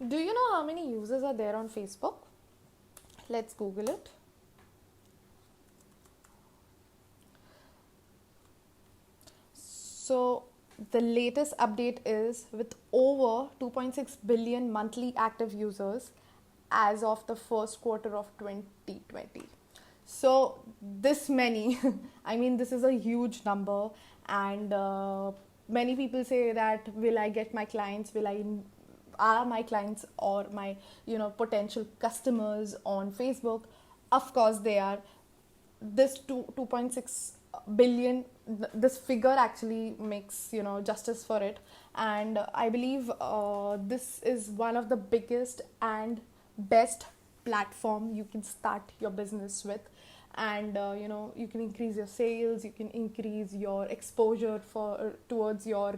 Do you know how many users are there on Facebook? Let's Google it. So the latest update is with over 2.6 billion monthly active users as of the first quarter of 2020. So this many, I mean, this is a huge number, and many people say that will I get my clients? Will I are my clients or my potential customers on Facebook? Of course they are. This 2.6 billion, this figure actually makes justice for it, and I believe this is one of the biggest and best platform you can start your business with. And you can increase your sales, you can increase your exposure for towards your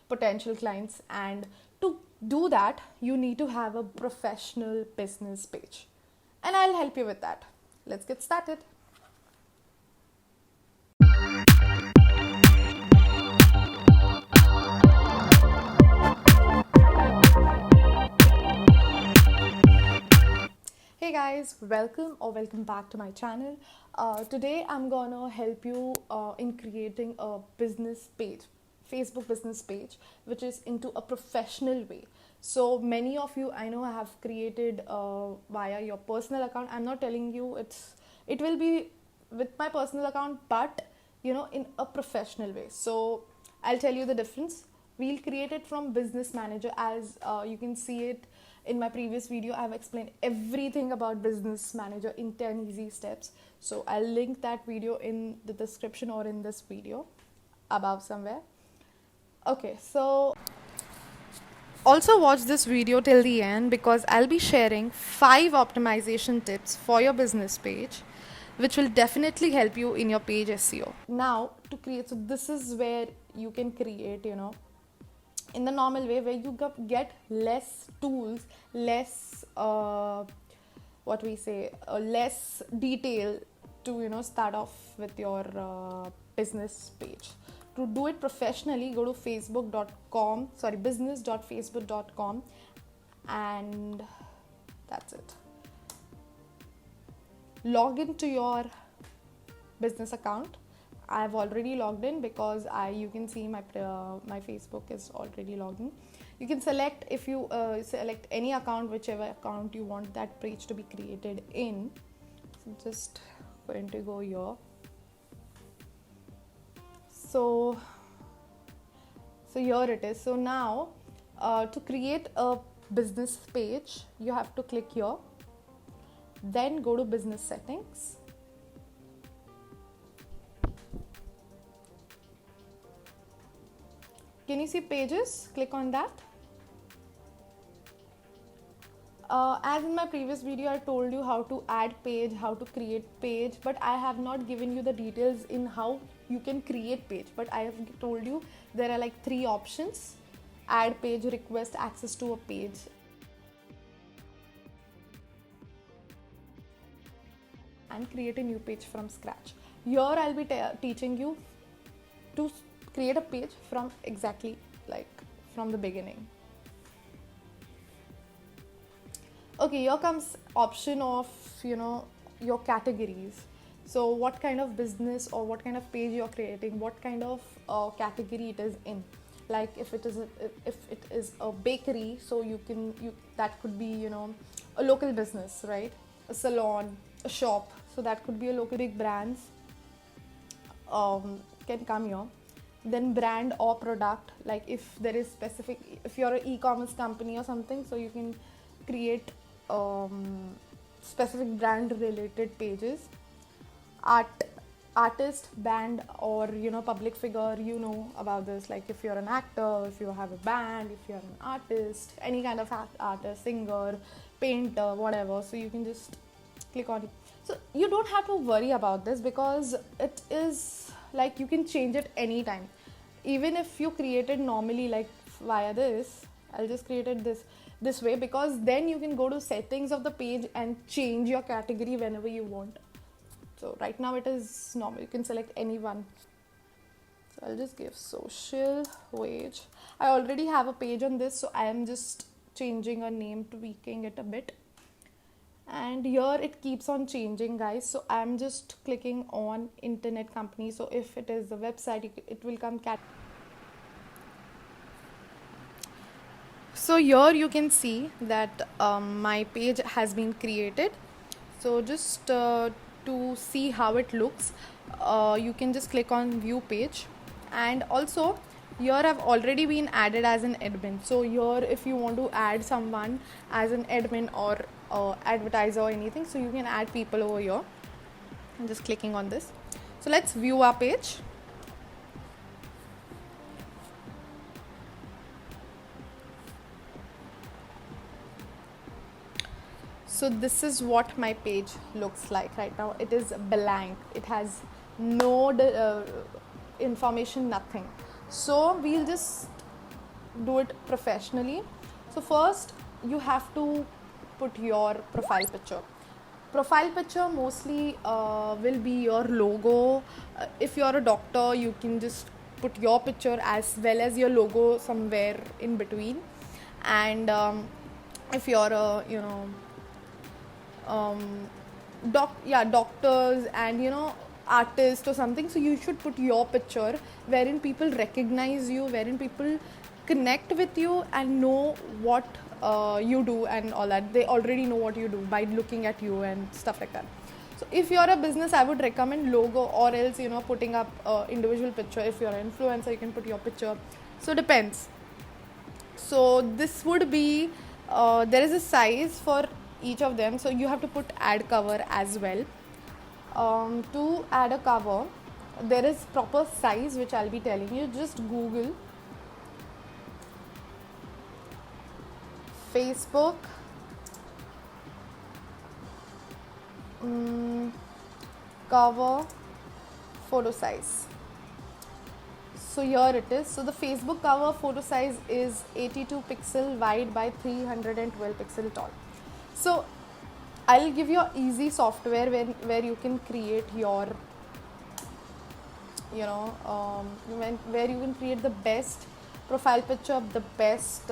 potential clients. And to do that, you need to have a professional business page, and I'll help you with that. Let's get started. Hey guys, welcome back to my channel. Today I'm gonna help you in creating a business page, Facebook business page, which is into a professional way. So many of you I know have created via your personal account. I'm not telling you it will be with my personal account, but in a professional way. So I'll tell you the difference. We'll create it from Business Manager. As you can see it in my previous video, I've explained everything about Business Manager in 10 easy steps. So I'll link that video in the description or in this video above somewhere. Okay, so also watch this video till the end, because I'll be sharing 5 optimization tips for your business page, which will definitely help you in your page SEO. Now to create, so this is where you can create in the normal way, where you get less tools, less what we say less detail to start off with your business page. To do it professionally, go to business.facebook.com, and that's it. Log into your business account. I've already logged in because you can see my Facebook is already logged in. You can select, if you select any account, whichever account you want that page to be created in. So just going to go here. So here it is. So now to create a business page, you have to click here, then go to business settings. Can you see pages? Click on that. As in my previous video, I told you how to add page, how to create page, but I have not given you the details in how you can create page. But I have told you there are like 3 options: add page, request access to a page, and create a new page from scratch. Here I'll be teaching you to create a page from exactly like from the beginning. Okay, here comes option of your categories. So what kind of business or what kind of page you're creating, what kind of category it is in. Like if it is a bakery, so that could be a local business, right? A salon, a shop, so that could be a local. Big brands can come here. Then brand or product, like if there is specific, if you're an e-commerce company or something, so you can create specific brand related pages. Artist, band, or public figure, about this, like if you're an actor, if you have a band, if you're an artist, any kind of artist, singer, painter, whatever, so you can just click on it. So you don't have to worry about this, because it is like you can change it anytime. Even if you created normally like via this, I'll just create it this way, because then you can go to settings of the page and change your category whenever you want. So right now it is normal, you can select any one. So I'll just give social wage. I already have a page on this, so I am just changing a name, tweaking it a bit. And here it keeps on changing, guys. So I'm just clicking on internet company. So if it is the website, it will come so here you can see that my page has been created. So just to see how it looks, you can just click on view page. And also here I've already been added as an admin. So here if you want to add someone as an admin or advertiser or anything, so you can add people over here. I'm just clicking on this. So let's view our page. So this is what my page looks like right now. It is blank. It has no information, nothing. So we'll just do it professionally. So first you have to put your profile picture. Profile picture mostly will be your logo. If you're a doctor, you can just put your picture as well as your logo somewhere in between. And if you're a doctors and artists or something, so you should put your picture wherein people recognize you, wherein people connect with you and know what you do and all that. They already know what you do by looking at you and stuff like that. So if you're a business, I would recommend logo, or else putting up individual picture. If you're an influencer, you can put your picture. So depends. So this would be there is a size for each of them, so you have to put add cover as well. To add a cover, there is proper size which I'll be telling you. Just Google Facebook cover photo size. So here it is. So the Facebook cover photo size is 82 pixel wide by 312 pixel tall. So I'll give you easy software where you can create your where you can create the best profile picture, the best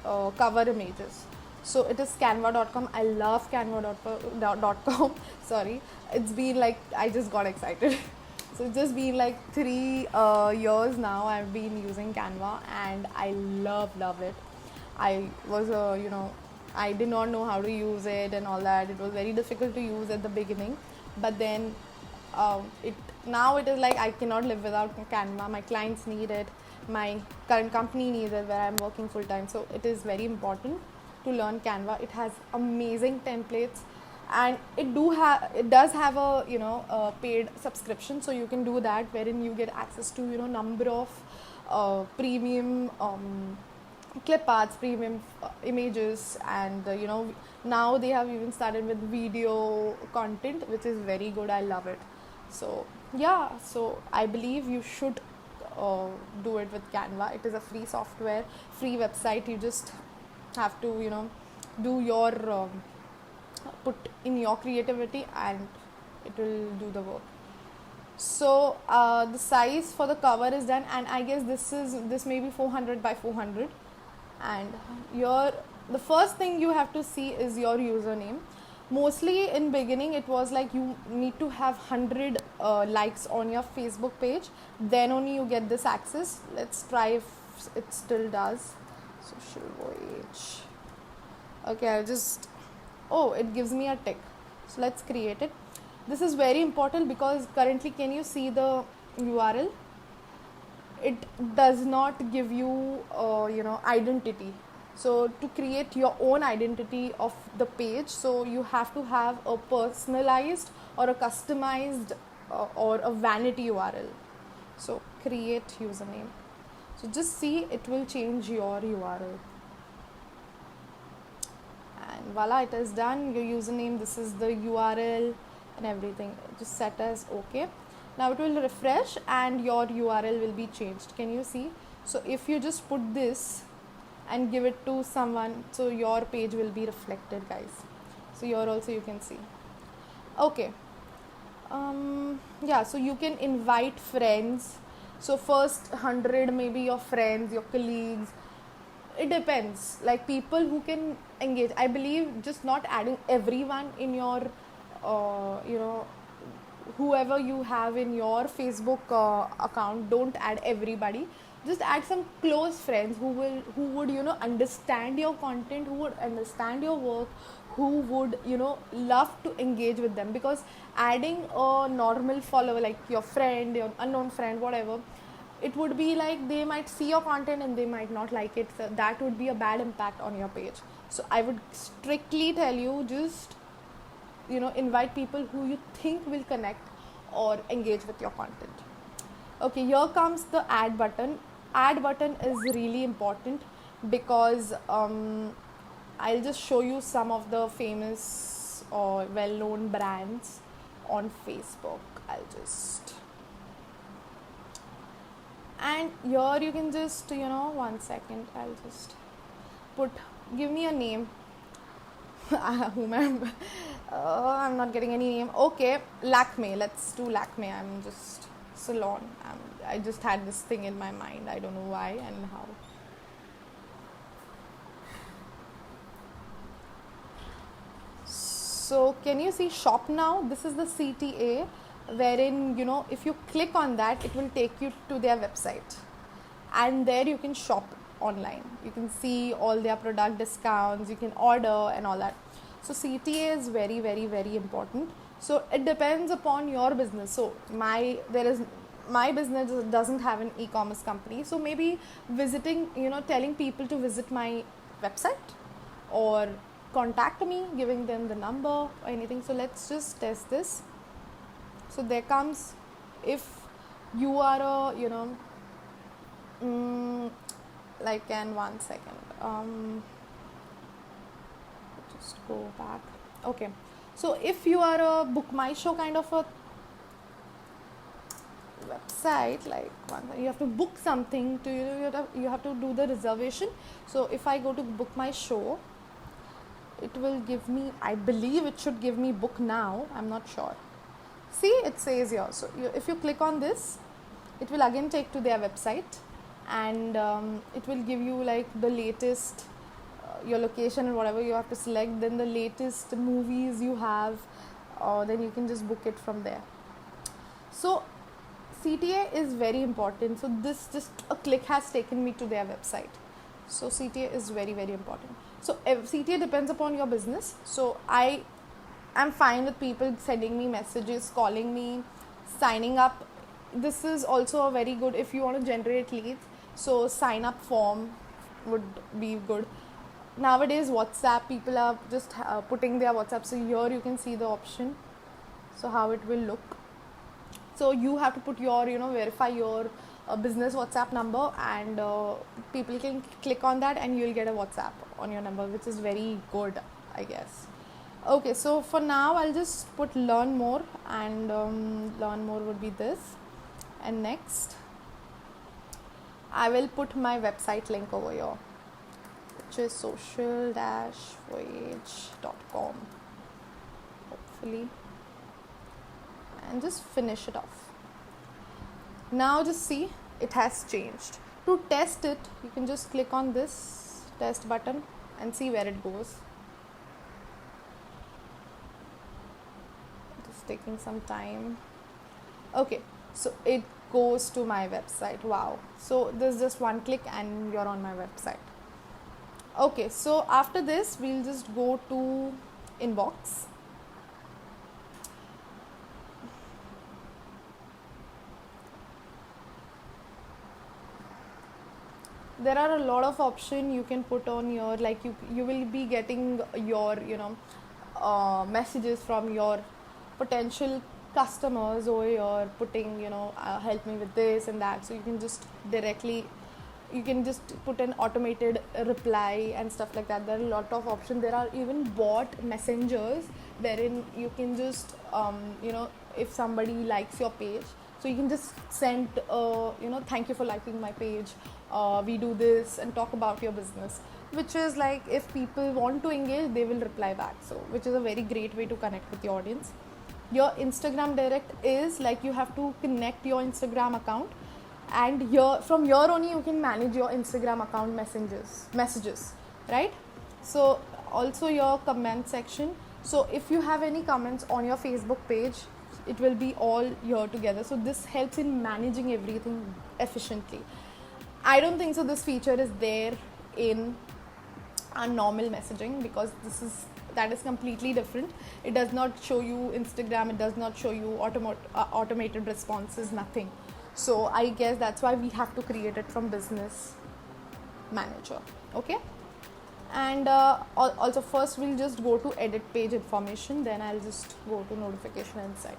cover images. So it is canva.com. I love canva.com. Sorry, it's been like, I just got excited. So it's just been like 3 years now I've been using Canva, and I love it. I was I did not know how to use it and all that. It was very difficult to use at the beginning, but then now it is like I cannot live without Canva. My clients need it, my current company needs it where I'm working full time. So it is very important to learn Canva. It has amazing templates, and it does have a paid subscription, so you can do that, wherein you get access to number of premium clip arts, premium images, and now they have even started with video content, which is very good. I love it. So yeah, so I believe you should do it with Canva. It is a free software, free website. You just have to do your put in your creativity, and it will do the work. So the size for the cover is done, and I guess this may be 400 by 400. And the first thing you have to see is your username. Mostly in beginning it was like you need to have 100 likes on your Facebook page, then only you get this access. Let's try if it still does. Social Voyage. Okay, it gives me a tick. So let's create it. This is very important because currently, can you see the URL? It does not give you identity. So to create your own identity of the page, so you have to have a personalized or a customized or a vanity URL. So create username. So just see, it will change your URL. And voila, it is done. Your username, this is the URL and everything. Just set as OK. Now it will refresh and your URL will be changed. Can you see? So if you just put this and give it to someone, so your page will be reflected, guys. So here also you can see. Okay. Yeah, so you can invite friends. So first 100 maybe your friends, your colleagues. it depends. Like people who can engage, I believe just not adding everyone in your you know, whoever you have in your Facebook account, don't add everybody. Just add some close friends who would, you know, understand your content, who would understand your work, who would, you know, love to engage with them. Because adding a normal follower like your friend, your unknown friend, whatever, it would be like they might see your content and they might not like it, so that would be a bad impact on your page. So I would strictly tell you, just, you know, invite people who you think will connect or engage with your content. Okay, here comes the add button. Add button is really important because I'll just show you some of the famous or well-known brands on Facebook. I'll just, and here you can just, you know, 1 second, I'll just give me a name. I'm not getting any name. Okay, Lakme. Let's do Lakme. I'm just salon. I just had this thing in my mind. I don't know why and how. So can you see shop now? This is the CTA, wherein, you know, if you click on that, it will take you to their website, and there you can shop online. You can see all their product discounts, you can order and all that. So CTA is very, very, very important. So it depends upon your business. So my business doesn't have an e-commerce company, so maybe visiting, you know, telling people to visit my website or contact me, giving them the number or anything. So let's just test this. So there comes, if you are a, you know, like, and 1 second, just go back. Okay, so if you are a Book My Show kind of a website, like you have to book something to, you have to do the reservation. So if I go to Book My Show, it will give me, I believe it should give me book now, I'm not sure. See, it says here. So if you click on this, it will again take to their website, and it will give you like the latest, your location and whatever you have to select, then the latest movies you have, then you can just book it from there. So CTA is very important. So this, just a click has taken me to their website. So CTA is very, very important. So CTA depends upon your business. So I am fine with people sending me messages, calling me, signing up. This is also a very good, if you want to generate leads, so sign up form would be good. Nowadays WhatsApp, people are just putting their WhatsApp. So here you can see the option, so how it will look. So you have to put your, you know, verify your business WhatsApp number, and people can click on that and you'll get a WhatsApp on your number, which is very good, I guess. Okay, so for now I'll just put learn more, and learn more would be this, and next I will put my website link over here, which is social-voyage.com, hopefully, and just finish it off. Now just see, it has changed. To test it, you can just click on this test button and see where it goes. Just taking some time. Okay, so it goes to my website. Wow. So there's just one click and you're on my website. Okay, so after this we'll just go to inbox. There are a lot of options you can put on your, like you will be getting your, you know, messages from your potential customers over here, putting, you know, help me with this and that. So you can just directly, you can just put an automated reply and stuff like that. There are a lot of options. There are even bot messengers wherein you can just you know, if somebody likes your page, so you can just send you know, thank you for liking my page, we do this, and talk about your business, which is like, if people want to engage, they will reply back. So which is a very great way to connect with your audience. Your Instagram direct is like, you have to connect your Instagram account, and here from here only you can manage your Instagram account messages, right? So also your comment section. So if you have any comments on your Facebook page, it will be all here together. So this helps in managing everything efficiently. I don't think so this feature is there in our normal messaging, because that is completely different. It does not show you Instagram, it does not show you automated responses, nothing. So I guess that's why we have to create it from Business Manager. Okay, and also first we'll just go to edit page information, then I'll just go to notification inside.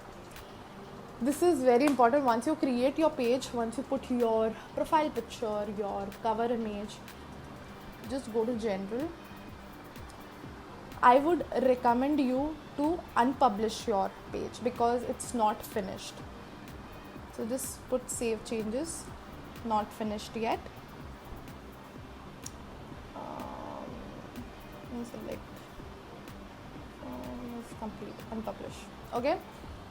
This is very important. Once you create your page, once you put your profile picture, your cover image, just go to general. I would recommend you to unpublish your page because it's not finished. So just put save changes, not finished yet. Select complete, unpublish. Okay,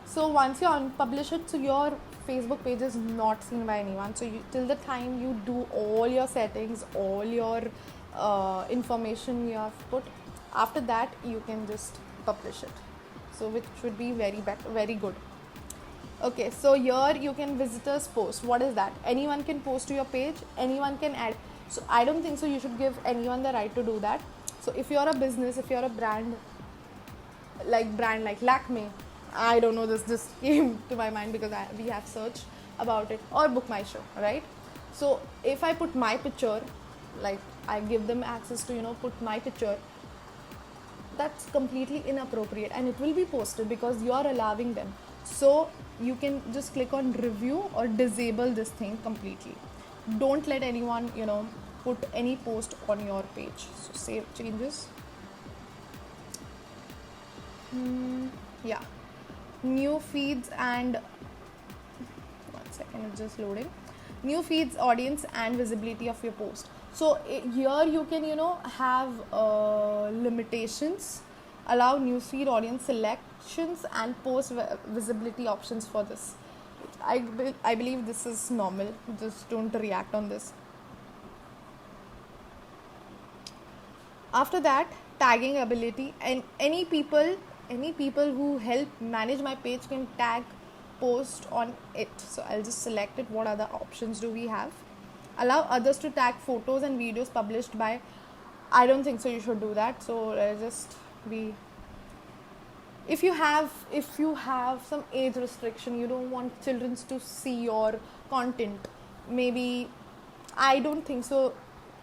so once you unpublish it, so your Facebook page is not seen by anyone. So till the time you do all your settings, all your information you have put, after that you can just publish it, so which would be very good. Okay, so here you can visitors post. What is that? Anyone can post to your page, anyone can add. So I don't think so you should give anyone the right to do that. So if you're a business, if you're a brand like Lakme, I don't know, this just came to my mind because we have searched about it, or Book My Show, right? So if I put my picture, like I give them access to put my picture, that's completely inappropriate and it will be posted because you are allowing them. So you can just click on review or disable this thing completely. Don't let anyone put any post on your page. So save changes. Yeah, new feeds and one second, it's just loading. New feeds, audience and visibility of your post. So here you can have limitations, allow newsfeed, audience selections and post visibility options for this. I believe this is normal, just don't react on this. After that, tagging ability, and any people who help manage my page can tag post on it. So I'll just select it. What other options do we have? Allow others to tag photos and videos published by. I don't think so you should do that. So let's just be. If you have some age restriction, you don't want children to see your content, maybe, I don't think so,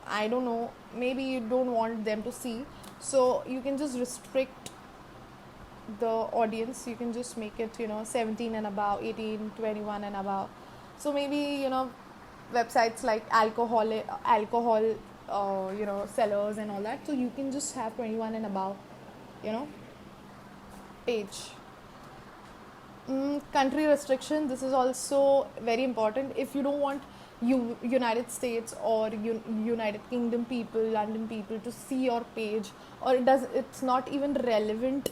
I don't know, maybe you don't want them to see, so you can just restrict the audience. You can just make it 17 and above, 18, 21 and above. So maybe websites like alcohol sellers and all that, so you can just have 21 and above page. Country restriction, this is also very important. If you don't want United States or United Kingdom people, London people to see your page, or it's not even relevant,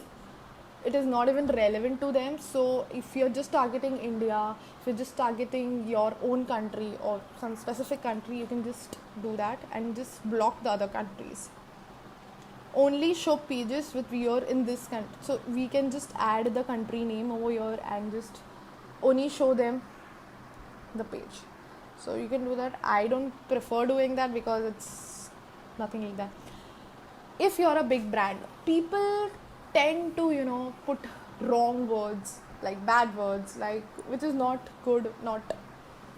it is not even relevant to them. So if you're just targeting India, if you're just targeting your own country or some specific country, you can just do that and just block the other countries. Only show pages with viewer in this country. So we can just add the country name over here and just only show them the page. So you can do that. I don't prefer doing that because it's nothing like that. If you're a big brand, people tend to put wrong words, like bad words, like which is not good, not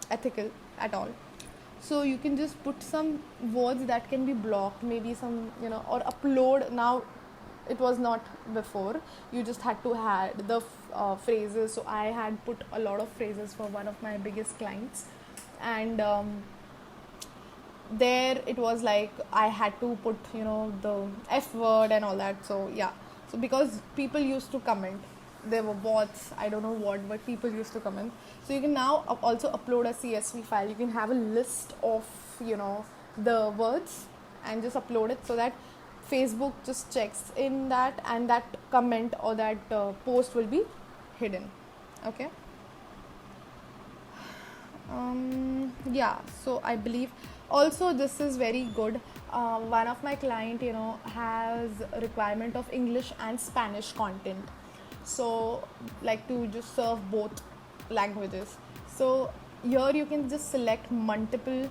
ethical at all. So you can just put some words that can be blocked, maybe some or upload. Now it was not before, you just had to add the phrases. So I had put a lot of phrases for one of my biggest clients, and there it was like I had to put the F word and all that. So yeah, so because people used to comment, there were bots, I don't know what, but people used to comment. So you can now also upload a CSV file. You can have a list of the words and just upload it, so that Facebook just checks in that, and that comment or that post will be hidden. Okay. Yeah, so I believe also this is very good. One of my client, has a requirement of English and Spanish content, so like to just serve both languages. So here you can just select multiple,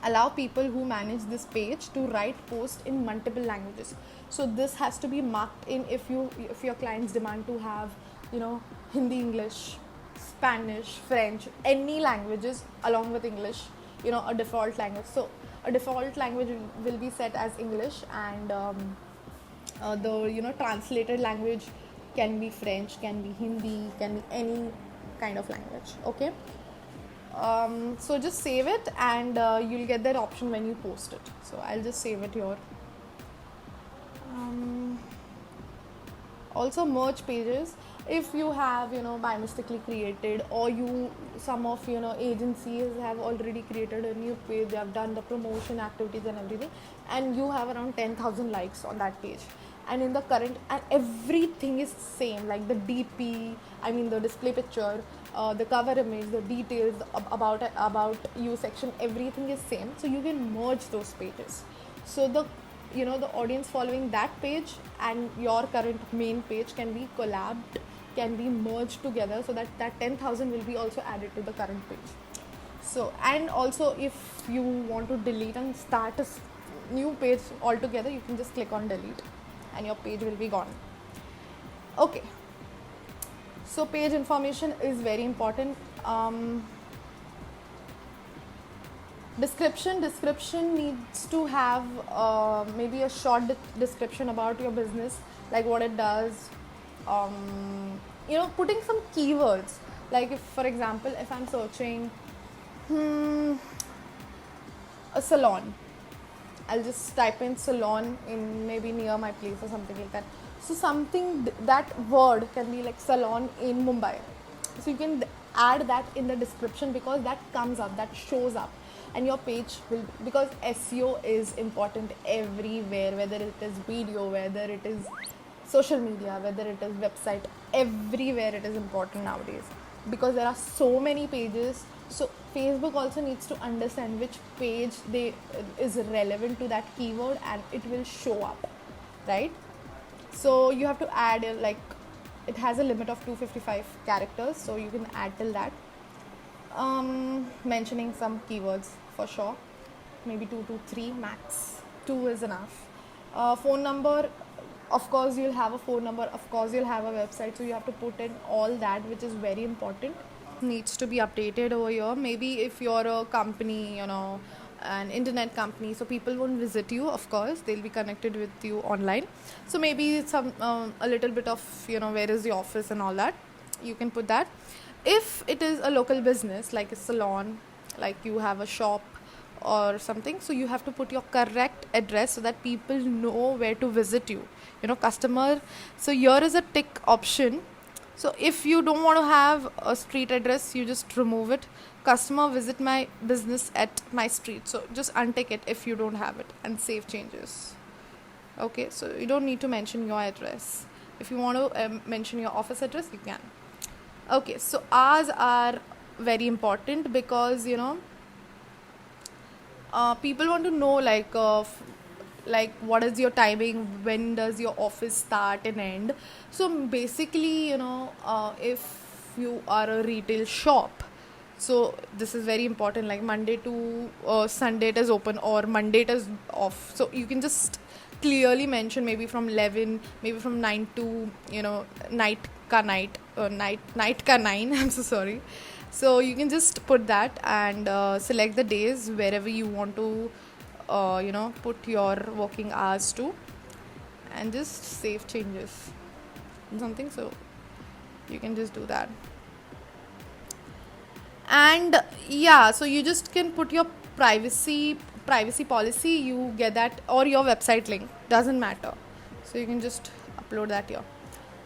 allow people who manage this page to write posts in multiple languages. So this has to be marked in if your clients demand to have, Hindi, English, Spanish, French, any languages along with English, a default language. So a default language will be set as English, and the translated language can be French, can be Hindi, can be any kind of language. Okay. So just save it, and you'll get that option when you post it. So I'll just save it here. Also merge pages. If you have by mistakenly created, or some of agencies have already created a new page, they have done the promotion activities and everything, and you have around 10,000 likes on that page, and in the current, and everything is same, like the DP, I mean the display picture, the cover image, the details about you section, everything is same. So you can merge those pages, so the audience following that page and your current main page can be collabed, can be merged together, so that 10,000 will be also added to the current page. So, and also if you want to delete and start a new page altogether, you can just click on delete and your page will be gone. Okay, so page information is very important. Description needs to have maybe a short description about your business, like what it does, putting some keywords, like if, for example, if I'm searching a salon, I'll just type in salon in maybe near my place or something like that. So something, that word can be like salon in Mumbai, so you can add that in the description, because that comes up, that shows up, and your page will, because SEO is important everywhere, whether it is video, whether it is social media, whether it is website, everywhere it is important nowadays, because there are so many pages. So Facebook also needs to understand which page is relevant to that keyword, and it will show up, right? So you have to add, like, it has a limit of 255 characters, so you can add till that. Mentioning some keywords for sure, maybe 2 to 3 max. 2 is enough. Phone number, of course you'll have a phone number, of course you'll have a website, so you have to put in all that, which is very important, needs to be updated over here. Maybe if you're a company, an internet company, so people won't visit you, of course they'll be connected with you online, so maybe some a little bit of where is the office and all that, you can put that. If it is a local business like a salon, like you have a shop or something, so you have to put your correct address so that people know where to visit you, customer. So here is a tick option. So if you don't want to have a street address, you just remove it. Customer visit my business at my street, so just untick it if you don't have it, and save changes. Okay, so you don't need to mention your address. If you want to mention your office address, you can. Okay, so hours are very important, because people want to know, like what is your timing, when does your office start and end. So basically, if you are a retail shop, so this is very important, like Monday to Sunday it is open, or Monday it is off. So you can just clearly mention, maybe from 11, maybe from 9 to night ka 9. I'm so sorry. So you can just put that, and select the days wherever you want to put your working hours to, and just save changes something. So you can just do that. And yeah, so you just can put your privacy policy, you get that, or your website link, doesn't matter. So you can just upload that here.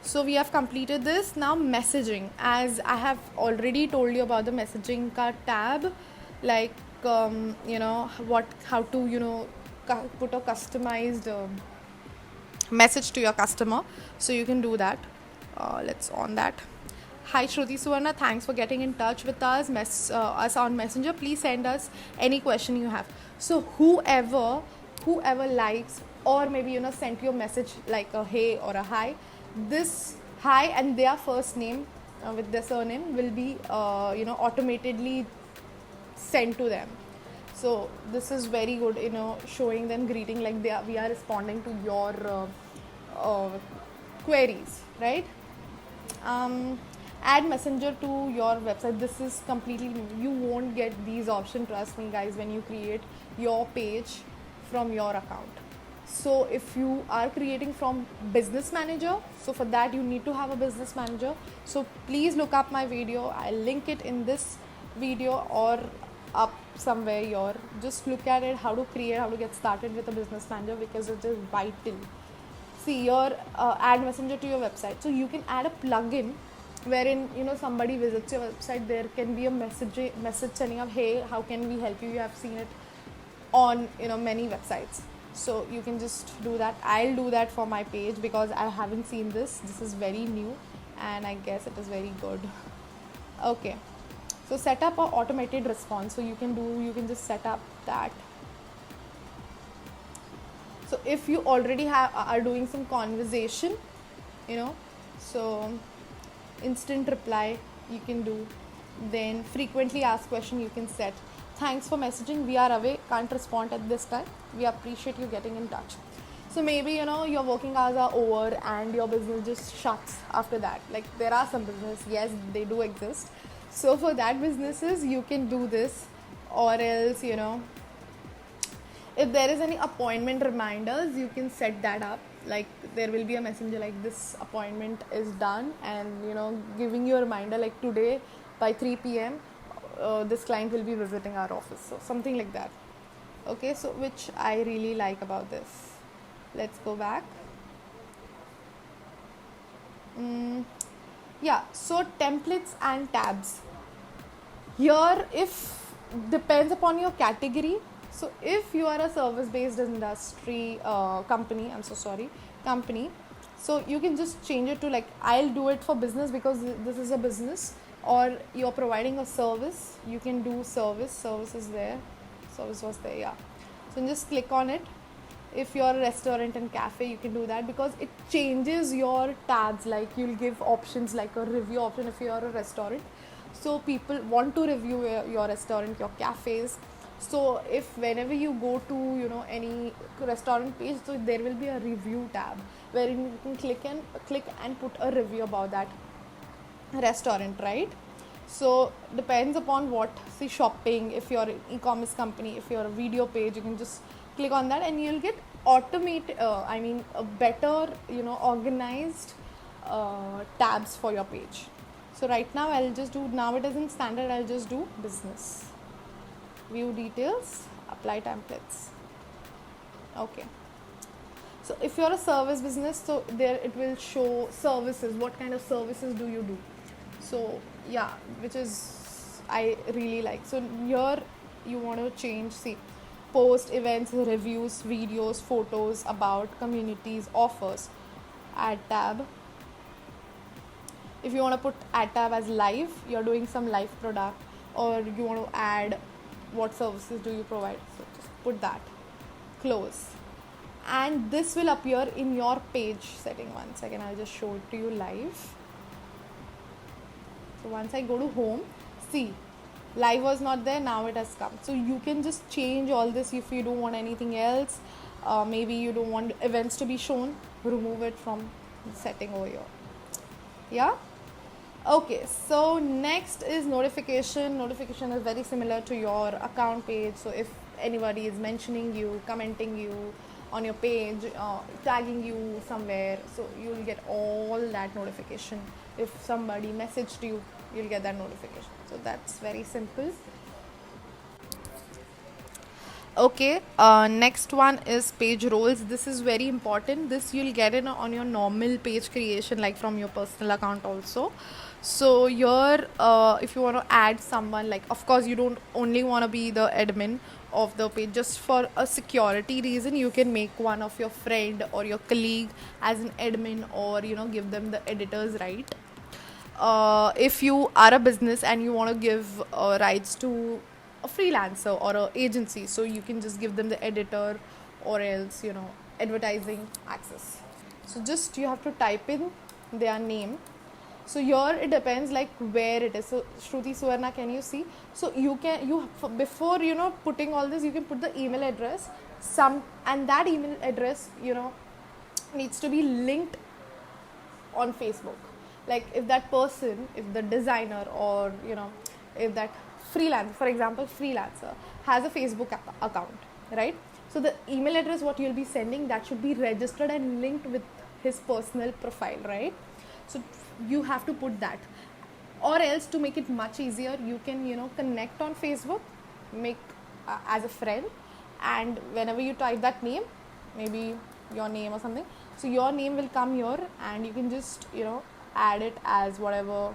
So we have completed this. Now messaging, as I have already told you about the messaging tab, like how to put a customized message to your customer. So you can do that. Let's on that. Hi Shruti Suvarna, thanks for getting in touch with us, us on Messenger. Please send us any question you have. So whoever likes or maybe sent you a message like a hey or a hi, this hi and their first name with their surname will be automatically sent to them. So this is very good, showing them greeting like we are responding to your uh, queries, right? um, Add messenger to your website. This is completely new. You won't get these options, trust me guys, when you create your page from your account. So if you are creating from business manager, so for that you need to have a business manager. So please look up my video, I'll link it in this video or up somewhere here. Just look at it, how to get started with a business manager, because it is vital. See your add messenger to your website, so you can add a plugin wherein somebody visits your website, there can be a message sending up, hey, how can we help you? You have seen it on many websites, so you can just do that. I'll do that for my page because I haven't seen this is very new and I guess it is very good. Okay, so set up a automated response. So you can just set up that. So if you already are doing some conversation, so instant reply you can do. Then frequently asked question you can set. Thanks for messaging, we are away, can't respond at this time, we appreciate you getting in touch. So maybe your working hours are over and your business just shuts after that. Like there are some business, yes, they do exist. So for that businesses you can do this, or else if there is any appointment reminders, you can set that up. Like there will be a messenger like this appointment is done, and giving you a reminder like today by 3 p.m. This client will be visiting our office, so something like that. Okay, so which I really like about this. Let's go back. Yeah, so templates and tabs here, if depends upon your category. So if you are a service based industry company, so you can just change it to like, I'll do it for business because this is a business, or you're providing a service, you can do service is there, service was there, yeah. So just click on it. If you're a restaurant and cafe, you can do that because it changes your tabs. Like you'll give options like a review option if you're a restaurant, so people want to review your restaurant, your cafes. So if whenever you go to any restaurant page, so there will be a review tab wherein you can click and put a review about that restaurant, right? So depends upon what, see, shopping, if you're an e-commerce company, if you're a video page, you can just click on that and you'll get a better organized tabs for your page. So right now I'll just do, now it is in standard, I'll just do business, view details, apply templates. Okay, so if you're a service business, so there it will show services, what kind of services do you do. So yeah, which is I really like. So here you want to change, see, post, events, reviews, videos, photos, about, communities, offers, add tab. If you want to put add tab as live, you're doing some live product, or you want to add what services do you provide, so just put that, close, and this will appear in your page setting. One second, I'll just show it to you live. So once I go to home, see, live was not there, now it has come. So you can just change all this if you don't want anything else. Maybe you don't want events to be shown, remove it from the setting over here. Yeah. Okay, so next is notification. Notification is very similar to your account page. So if anybody is mentioning you, commenting you on your page, tagging you somewhere, so you'll get all that notification. If somebody messaged you, you'll get that notification. So that's very simple. Okay, next one is page roles. This is very important. This you'll get it on your normal page creation, like from your personal account also. So here, if you want to add someone, like of course you don't only want to be the admin of the page. Just for a security reason, you can make one of your friend or your colleague as an admin, or give them the editor's right. if you are a business and you want to give rights to a freelancer or a agency, so you can just give them the editor or else advertising access. So just you have to type in their name. So here it depends like where it is. So Shruti Suvarna, can you see? So before putting all this, you can put the email address, and that email address needs to be linked on Facebook. Like if that person, if the designer, or if that freelancer, for example freelancer, has a Facebook account, right? So the email address what you'll be sending, that should be registered and linked with his personal profile, right? So you have to put that. Or else, to make it much easier, you can connect on Facebook, make as a friend, and whenever you type that name, maybe your name or something, so your name will come here, and you can just add it as whatever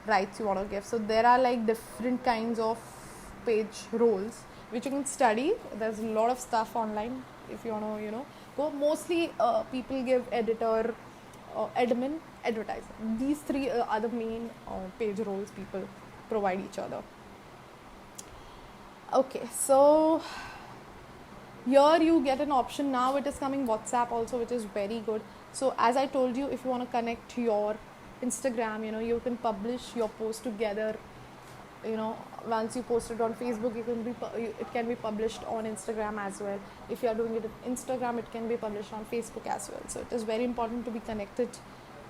rights you want to give. So there are like different kinds of page roles which you can study. There's a lot of stuff online if you want to go. Mostly people give editor, admin, advertiser. These three are the main page roles people provide each other. Okay, so here you get an option. Now it is coming WhatsApp also, which is very good. So as I told you, if you want to connect your Instagram, you can publish your post together. Once you post it on Facebook, it can be published on Instagram as well. If you are doing it on Instagram, it can be published on Facebook as well. So it is very important to be connected,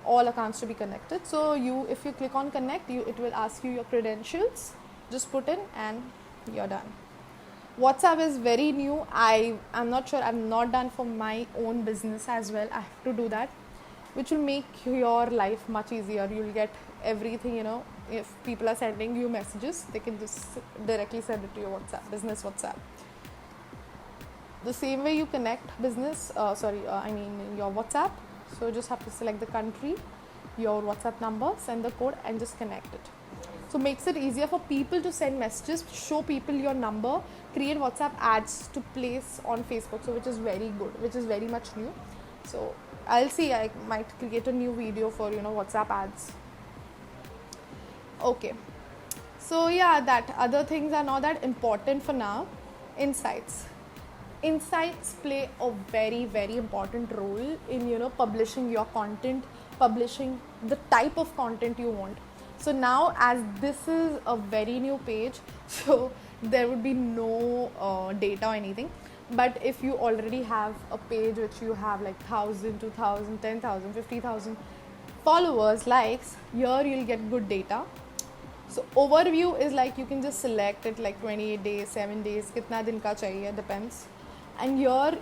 all accounts to be connected. So if you click on connect, it will ask you your credentials. Just put in and you're done. WhatsApp is very new. I'm not sure. I'm not done for my own business as well. I have to do that, which will make your life much easier. You'll get everything, if people are sending you messages, they can just directly send it to your WhatsApp, business WhatsApp. The same way you connect business, your WhatsApp. So just have to select the country, your WhatsApp number, send the code and just connect it. So makes it easier for people to send messages, show people your number, create WhatsApp ads to place on Facebook, so which is very good, which is very much new. So I'll see, I might create a new video for WhatsApp ads. Okay, so yeah, that other things are not that important for now. Insights play a very, very important role in publishing your content, publishing the type of content you want. So now, as this is a very new page, so there would be no data or anything. But if you already have a page which you have like 1,000, 2,000, 10,000, 50,000 followers, likes, here you'll get good data. So overview is like you can just select it like 28 days, 7 days, kitna din ka chahiye, depends. And here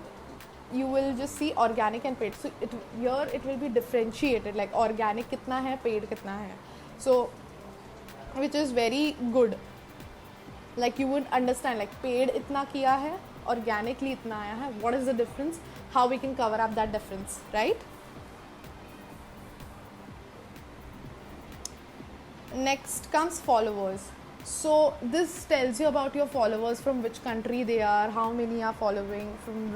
you will just see organic and paid. So here it will be differentiated, like organic kitna hai, paid kitna hai. So which is very good. Like you would understand, like paid itna kiya hai, organically itna aaya hai, what is the difference, how we can cover up that difference, right? Next comes followers. So this tells you about your followers, from which country they are, how many are following, from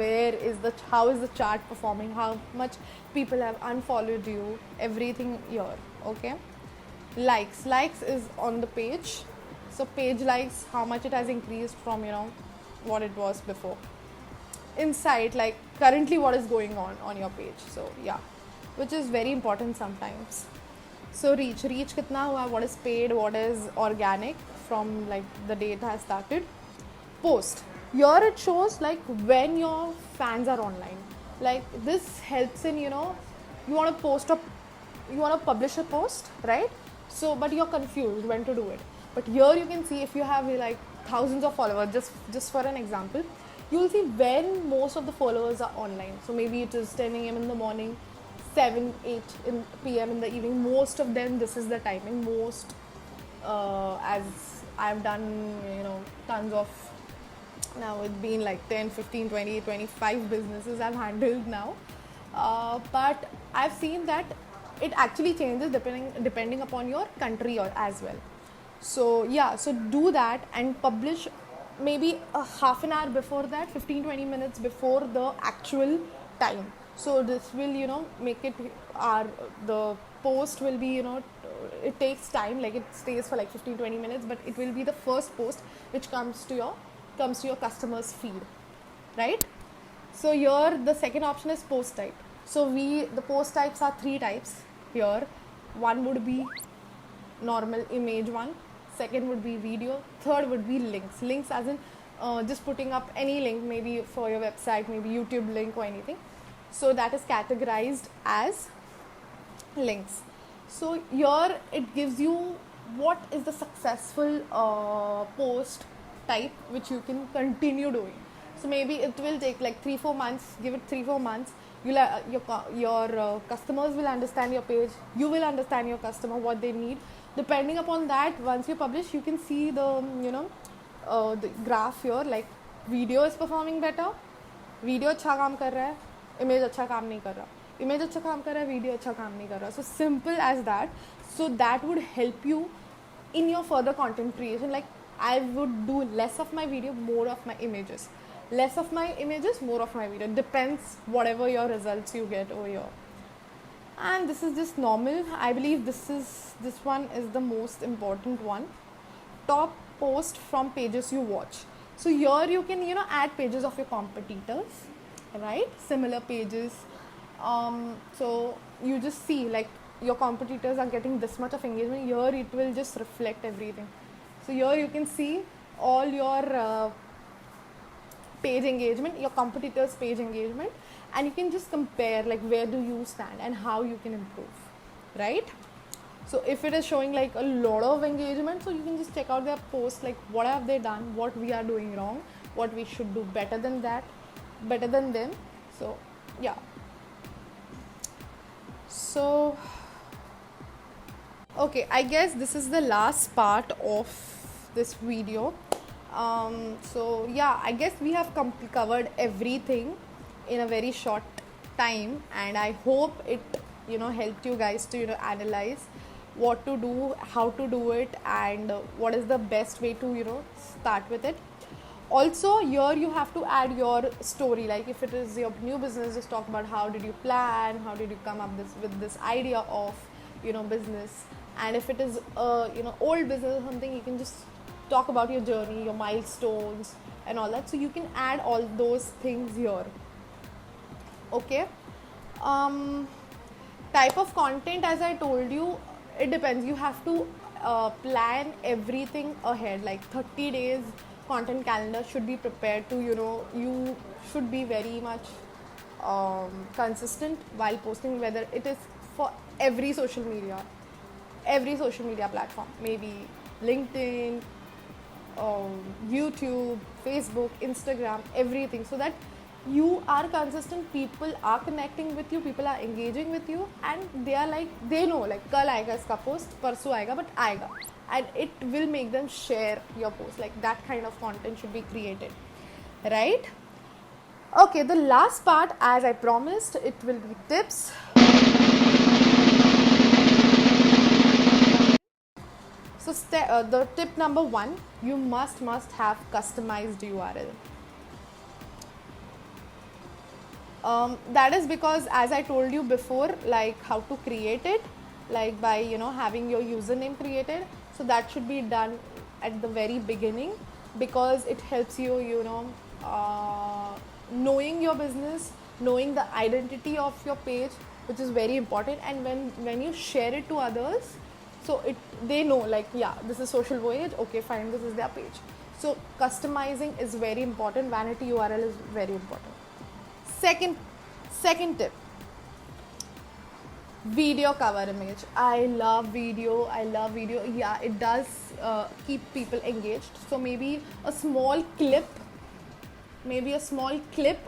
how is the chart performing, how much people have unfollowed you, everything here. Okay. Likes is on the page. So page likes, how much it has increased from what it was before. Insight, like currently what is going on your page. So yeah, which is very important sometimes. So reach kitna hua, what is paid, what is organic from like the day it has started. Post, here it shows like when your fans are online. Like this helps in you want to publish a post, right? So but you're confused when to do it. But here you can see, if you have like thousands of followers, just for an example, you'll see when most of the followers are online. So maybe it is 10 a.m. in the morning, 7, 8 p.m. in the evening. Most of them, this is the timing. Most, as I've done, tons of, now it's been like 10, 15, 20, 25 businesses I've handled now. But I've seen that it actually changes depending upon your country as well. So yeah, so do that and publish maybe a half an hour before that, 15-20 minutes before the actual time. So this will make it the post will be it takes time, like it stays for like 15-20 minutes, but it will be the first post which comes to your customer's feed, right? So here the second option is post type. So the post types are 3 types here. One would be normal image one, second would be video, third would be links as in just putting up any link, maybe for your website, maybe YouTube link or anything. So that is categorized as links. So here it gives you what is the successful post type which you can continue doing. So maybe it will take like 3-4 months, give it 3-4 months, your customers will understand your page, you will understand your customer, what they need. Depending upon that, once you publish, you can see the the graph here, like video is performing better, video अच्छा काम कर रहा है, image अच्छा काम नहीं कर रहा, image अच्छा काम कर रहा है, video अच्छा काम नहीं कर रहा. So simple as that. So that would help you in your further content creation. Like I would do less of my video, more of my images, less of my images, more of my video. Depends whatever your results you get over here. And this is just normal. I believe this one is the most important one. Top post from pages you watch. So here you can add pages of your competitors, right? Similar pages. So you just see like your competitors are getting this much of engagement. Here it will just reflect everything. So here you can see all your page engagement, your competitors' page engagement, and you can just compare like where do you stand and how you can improve, right? So if it is showing like a lot of engagement, so you can just check out their posts, like what have they done, what we are doing wrong, what we should do better than that, better than them. So yeah. So okay, I guess this is the last part of this video. So yeah, I guess we have covered everything in a very short time, and I hope it helped you guys to analyze what to do, how to do it, and what is the best way to start with it. Also here you have to add your story, like if it is your new business, just talk about how did you plan, how did you come up with this idea of business. And if it is old business or something, you can just talk about your journey, your milestones and all that. So you can add all those things here. Okay. Type of content, as I told you, it depends. You have to plan everything ahead, like 30 days content calendar should be prepared to you should be very much consistent while posting, whether it is for every social media platform, maybe LinkedIn, YouTube, Facebook, Instagram, everything, so that you are consistent, people are connecting with you, people are engaging with you, and they are like, they know like kal aayega iska post, parso aayega, but aayega, and it will make them share your post. Like that kind of content should be created, right? Okay, the last part, as I promised, it will be tips. So the tip number 1, you must have customized URL. That is because, as I told you before, like how to create it, like by having your username created. So that should be done at the very beginning, because it helps you knowing your business, knowing the identity of your page, which is very important. And when you share it to others, so they know like, yeah, this is Social Voyage, okay fine, this is their page. So customizing is very important. Vanity URL is very important. Second tip, video cover image. I love video. Yeah, it does keep people engaged. So maybe a small clip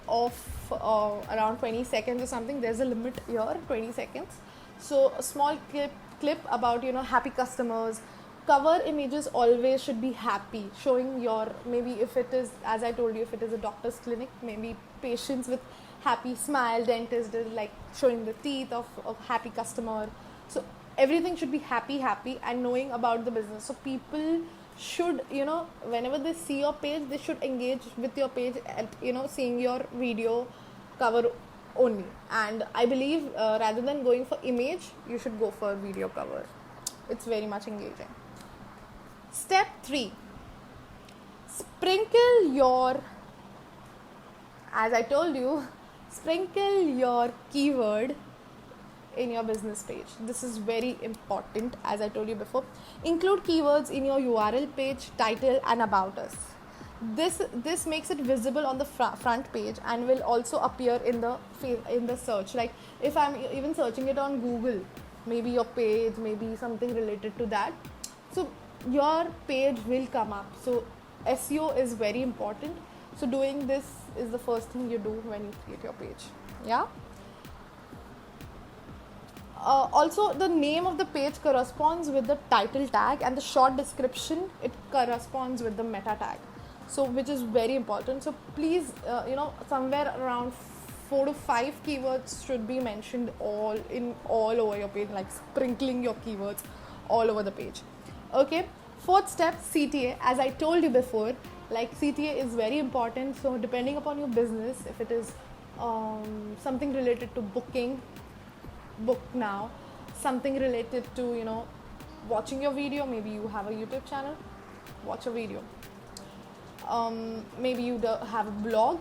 of around 20 seconds or something. There's a limit here, 20 seconds. So a small clip about happy customers. Cover images always should be happy, showing your, maybe if it is, as I told you, if it is a doctor's clinic, maybe patients with happy smile, dentist is like showing the teeth of happy customer. So everything should be happy, and knowing about the business. So people should, whenever they see your page, they should engage with your page and seeing your video cover only. And I believe rather than going for image, you should go for video cover. It's very much engaging. Step 3, sprinkle your, as I told you, sprinkle your keyword in your business page. This is very important, as I told you before. Include keywords in your URL page, title, and about us. This makes it visible on the front page and will also appear in the search. Like if I'm even searching it on Google, maybe your page, maybe something related to that, so your page will come up. So SEO is very important. So doing this is the first thing you do when you create your page. Yeah. Also, the name of the page corresponds with the title tag, and the short description, it corresponds with the meta tag, so which is very important. So please, somewhere around 4 to 5 keywords should be mentioned all over your page, like sprinkling your keywords all over the page. Okay. Fourth step, CTA. As I told you before, like CTA is very important. So depending upon your business, if it is something related to booking, book now. Something related to watching your video, maybe you have a YouTube channel, watch a video. Maybe you have a blog,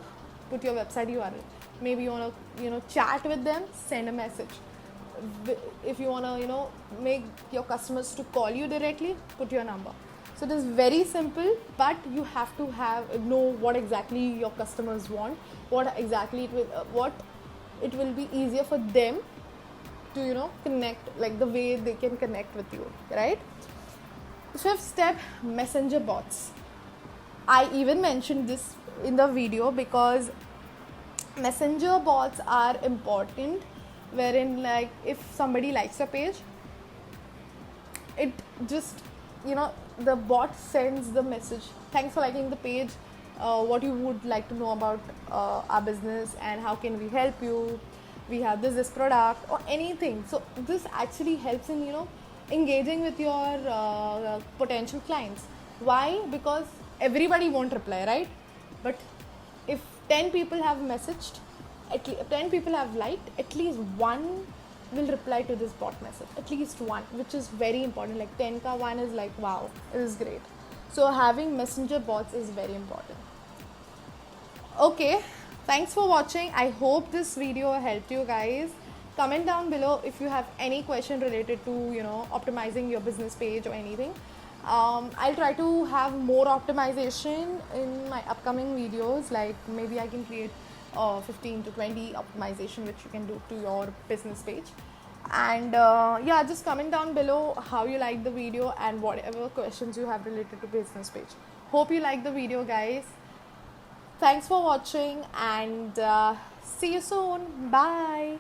put your website URL. Maybe you want to chat with them, send a message. If you want to make your customers to call you directly, put your number. So it is very simple, but you have to know what exactly your customers want, what exactly it will be easier for them to connect, like the way they can connect with you, right? Fifth step, messenger bots. I even mentioned this in the video because messenger bots are important, wherein like if somebody likes your page, it just the bot sends the message, thanks for liking the page, what you would like to know about our business and how can we help you, we have this product or anything. So this actually helps in engaging with your potential clients. Why? Because everybody won't reply, right? But if 10 people have messaged, 10 people have liked, at least one will reply to this bot message, at least one, which is very important. Like 10 ka one is like, wow, it is great. So having messenger bots is very important. Okay, thanks for watching. I hope this video helped you guys. Comment down below if you have any question related to optimizing your business page or anything. I'll try to have more optimization in my upcoming videos. Like maybe I can create 15 to 20 optimization which you can do to your business page. And yeah, just comment down below how you like the video and whatever questions you have related to business page. Hope you like the video, guys. Thanks for watching and see you soon. Bye.